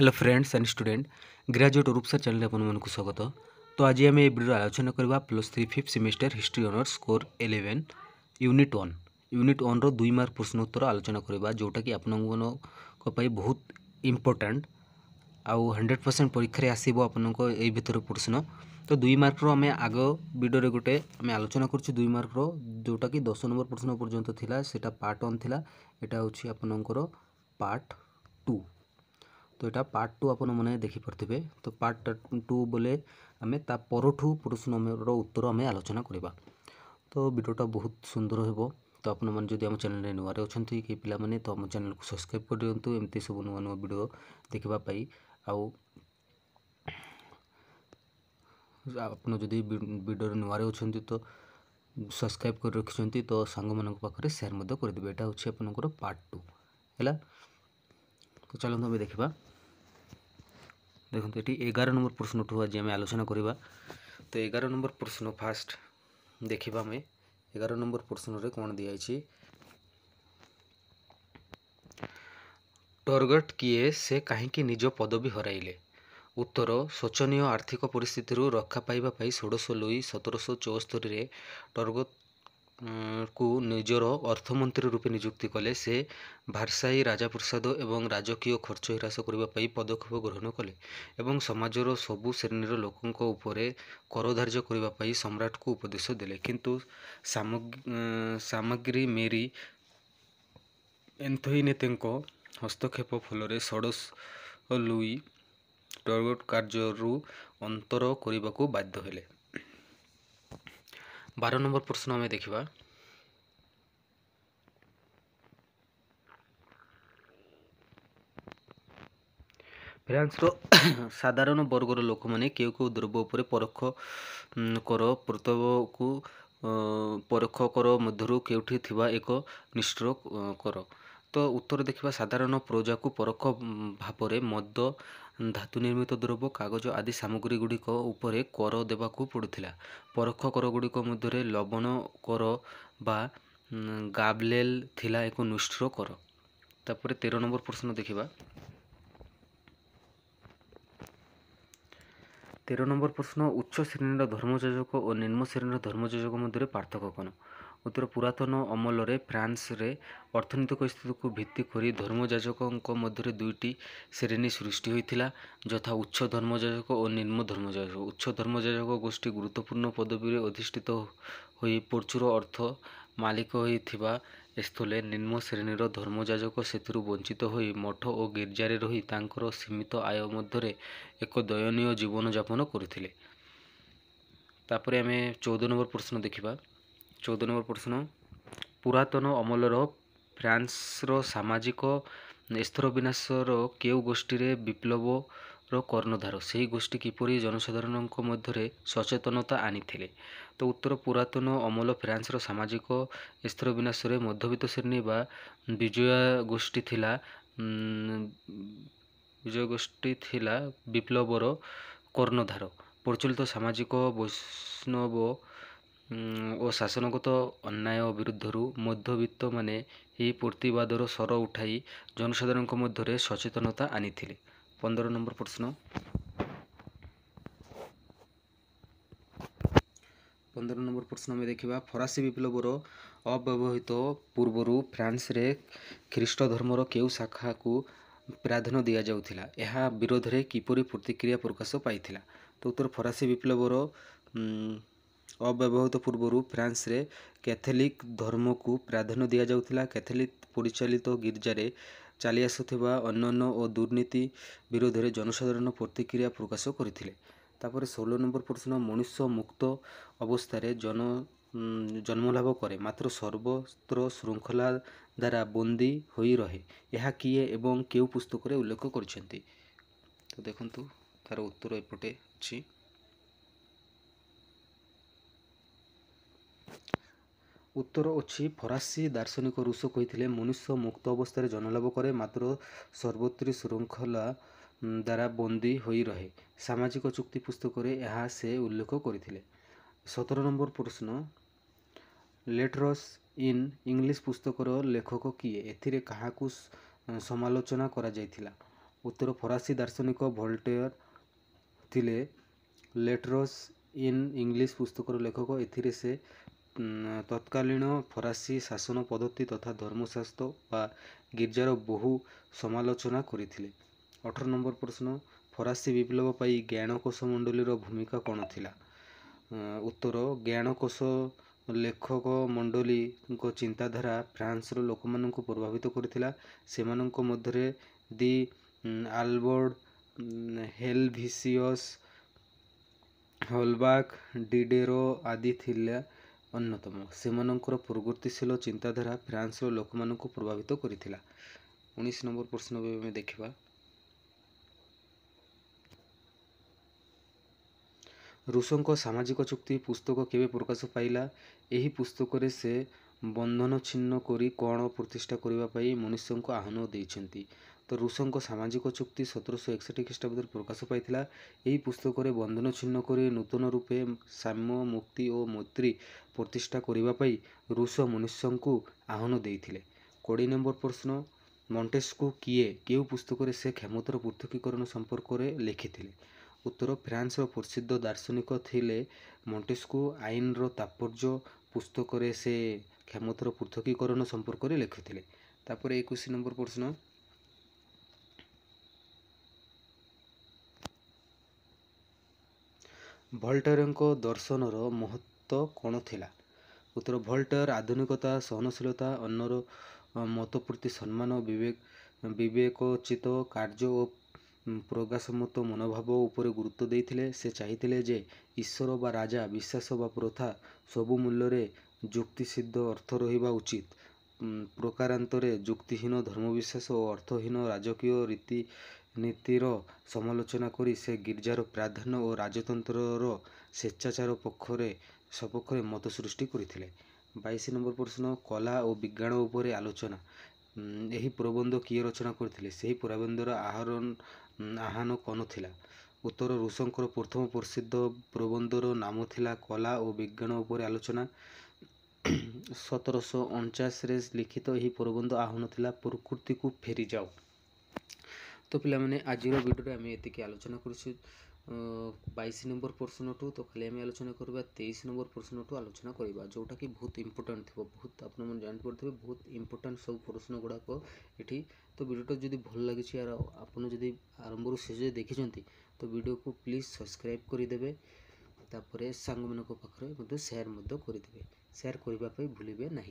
Hello friends and student graduate Rupsar channel आपको स्वागत। तो आज आम ये वीडियो आलोचना करवा +3 5th semester history honours core 11 unit 1 रो 2 मार्क प्रश्न उत्तर आलोचना करवा जोटा कि आपन बहुत इम्पोर्टेंट आउ 100% परीक्षा आसो आपन यही भितर प्रश्न। तो 2 मार्क रो आम आग वीडियो गोटे आम आलोचना कर 2 मार्क रो जोटा कि 10 नंबर प्रश्न पर्यंत थिला सेटा पार्ट 1 थिला। एटा होछि आपनकर पार्ट 2। तो यहाँ पार्ट 2 आपन मैंने देखिपे। तो पार्ट 2 बोले आम ता परठू प्रश्न उत्तर आम आलोचना करवा। तो वीडियोटा बहुत सुंदर हो। तो आप जब आम चैनल नुआ अच्छा कि पाने तो आम चैनल को सब्सक्राइब कर दिंतु एमती सब नुआ नुआ वीडियो देखापी। आपड़ जदि वीडियो नुआ अच्छा तो सब्सक्राइब कर रखिंट तो सांग मान पाखे सेयार करदे। यहाँ हूँ आपंकर पार्ट 2 है। तो चलते आम देखा। देखो ये 11 नंबर प्रश्न ठू आज आम आलोचना करवा। तो 11 नंबर प्रश्न फास्ट देखा आम 11 नंबर प्रश्न रे कौन दिखाई। टर्गट किए से कहीं निज पदवी हराइले। उत्तर शोचनीय आर्थिक परिस्थिति रक्षा पाइबा षोडश लुई 1774 टर्गट को निजर अर्थमंत्री रूपे नियुक्ति कले। से भारसाई राजप्रसाद एवं राजकीय खर्च ह्रास करने पदक्षेप ग्रहण कले एवं समाजर सबु श्रेणीर लोकों उपरे कर धार्य करने सम्राट को उपदेश देले। किंतु सामग्री मेरी एंथोइनेते हस्तक्षेप फल षोडश लुई टर्गट कार्यरू अंतर करने को बाध्य हेले। 12 नंबर प्रश्न आम देखा। फ्रांस साधारण वर्गर लोक मैंने क्यों क्यों द्रव्य उपर परोक्ष कर प्रत्यय को परोक्ष कर मध्य केउठी थिबा एक निष्ठुर कर। तो उत्तर देखा साधारण प्रजा को परोक्ष भाव में मद धातु निर्मित द्रव्य कागज आदि सामग्री गुड़िक उपरे कर देवाकू पड़ुथिला। परोक्ष कर गुड़िक मध्य लवण कर बा गाबलेल थिला एक निष्ठुर कर। तापर 13 नंबर प्रश्न देखा। 13 नंबर प्रश्न उच्च श्रेणी धर्मयाजक और निम्न श्रेणी धर्मयाजक मध्य पार्थक्य कौन। उत्तर पुरातन अमल रे फ्रांस रे अर्थनैतिक स्थिति को भित्ति करी धर्मयाजकों मध्य दुईटी श्रेणी सृष्टि होता यथा उच्च धर्मयाजक और निम्न धर्मयाजक। उच्च धर्मयाजक गोष्ठी गुरुत्वपूर्ण पदवी अधिष्ठित होई प्रचुर अर्थ मालिक होइथिबा स्थले निम्न श्रेणीर धर्मयाजक सेथिरु वंचित होई मठ और गिर्जारे रही तांकर सीमित आय मध्य एक दयनीय जीवन यापन करथिले। तापर आम 14 नंबर प्रश्न देखा। 14 नंबर प्रश्न पुरातन अमलर फ्रांसर सामाजिक स्तर विनाशर केउ गोष्ठी विप्लवर कर्णधार से गोष्ठी किपरि जनसाधारण मध्य सचेतनता आनी। तो उत्तर पुरातन अमल फ्रांसर सामाजिक स्तर विनाश मध्यवित्त श्रेणी बा विजय गोष्ठी थिला विप्लवर कर्णधार। प्रचलित सामाजिक वैष्णव और शासनगत अन्याय विरुद्धरू मध्यवित्त माने ही प्रतिवादर स्वर उठाई जनसाधारण मध्य सचेतनता आनी। 15 नंबर प्रश्न 15 नंबर प्रश्न में देखा। फरासी विप्लवर अव्यवहित पूर्वर फ्रांस रे ख्रीष्ट धर्मर केउ शाखा को प्राधान्य दि जाउथिला एहा विरोध रे किपरि प्रतिक्रिया प्रकाश पाइथिला। तो उत्तर फरासी विप्लवर अव्यवहित पूर्वर फ्रांस रे कैथोलिक धर्म को प्राधान्य दि जाउथिला। कैथोलिक परिचालित गिर्जारे चली आसुथिबा अन्यान्य और दुर्नीति विरोध रे जनसाधारण प्रतिक्रिया प्रकाश करथिले। तापर 16 नंबर प्रश्न मनुष्य मुक्त अवस्था जन्मलाभ करे मात्र सर्वत्र श्रृंखला द्वारा बंदी होई रहे यह किए एवं केउ पुस्तक रे उल्लेख करछन्ति। तो देखंतु तार उत्तर एपटे अछि। उत्तर अच्छी फरासी दार्शनिक रूसो कही मनुष्य मुक्त अवस्था जन्मलाभ करे मात्र सर्वत्र श्रृंखला द्वारा बंदी होई रहे सामाजिक चुक्ति पुस्तक रे यह से उल्लेख करथिले। 17 नंबर प्रश्न लेटर्स इन इंग्लिश पुस्तकर लेखक किए एथिरे काहाकू समालोचना करा जायथिला। उत्तर फरासी दार्शनिक भोल्टेयर थिले। लेटर्स इन इंग्लिश पुस्तकर लेखक एथिरे से तत्कालीन फरासी शासन पद्धति तथा धर्मशास्त्र बा गिर्जार बहु समालोचना करथिले। 18 नंबर प्रश्न फरासी विप्लव पाई ज्ञानकोश मंडलीर भूमिका कौन थिला? उत्तर ज्ञानकोश लेखक मंडली चिंताधारा फ्रांसर लोक मानक प्रभावित करथिला। सेमानंक मध्यरे दि आल्बर्ट हेल्भिसियस हॉलबाक डिडेरो आदि थिला अन्यतम। सेमानंकर प्रगतिशील चिंताधारा फ्रांसर लोक मानक प्रभावित करथिला। 19 नंबर प्रश्न में देखिबा रूसों सामाजिक चुक्ति पुस्तक केवे प्रकाश पाइला? एही पुस्तक रे से बंधन छिन्न करी कौन प्रतिष्ठा करिबा पई मनुष्य को आह्वान देइछन्ति। तो रूसों सामाजिक चुक्ति 1761 ख्रीष्टाब्द प्रकाश पाइथिला। एही पुस्तक रे बंधन छिन्न करी नूतन रूपे साम्य मुक्ति और मैत्री प्रतिष्ठा करिबा पई रूस मनुष्य को आह्वान देइथिले। 20 नंबर प्रश्न मॉन्टेस्क्यू किए केउ पुस्तक रे से क्षमतार पृथकीकरण संपर्क रे लिखिथिले? उत्तर फ्रांस प्रसिद्ध दार्शनिक थिले मॉन्टेस्क्यू। आईन रो तात्पर्य पुस्तक रे से क्षमतार पृथकीकरण संपर्क रे लिखिथिले। तापर 21 नंबर प्रश्न भोल्टेयरଙ୍କ दर्शनर महत्व कौन थिला? उत्तर भोल्टेयर आधुनिकता सहनशीलता अन्यर मत प्रति सम्मान विवेकोचित कार्य और प्रगासम्मत मनोभाव उपर गुरुत्व देइथिले। से चाहिथिले जे ईश्वर बा राजा विश्वास बा प्रथा सबु मूल्य रे जुक्तिसिद्ध अर्थ रहिबा उचित। प्रकारांतरे जुक्तिहीन धर्मविश्वास और अर्थहीन राजकीय रीतिनीतिर समालोचना करी से गिर्जार प्राधान्य और राजतंत्रर स्वेच्छाचार सपक्षरे मत सृष्टि करथिले। 22 नंबर प्रश्न कला और विज्ञान उपरे आलोचना। एही प्रबंध किए रचना करथिले? सेही प्रबंधर आह्वान कौन थिला? उत्तर रूसंकर प्रथम प्रसिद्ध प्रबंधर नाम थिला कला और विज्ञान उपरे आलोचना। 1749 रे लिखित एही प्रबंध आह्वान थिला प्रकृति को फेरी जाओ। तो पिला माने आज वीडियो आम ये आलोचना करूँ 22 नंबर प्रश्न टू। तो खाली आम आलोचना करवा 23 नंबर प्रश्न टू आलोचना करवा जोटा कि बहुत इंपोर्टेंट थी बहुत आप जानते बहुत इंपोर्टेंट सब प्रश्न गुड़ाक ये। तो वीडियो जब भल लगी आपड़ जब आरंभ शेष देखी तो वीडियो को प्लीज सब्सक्राइब करदे तापर सांग मान पाखे सेयार करदे सेयार करने भूलिए ना।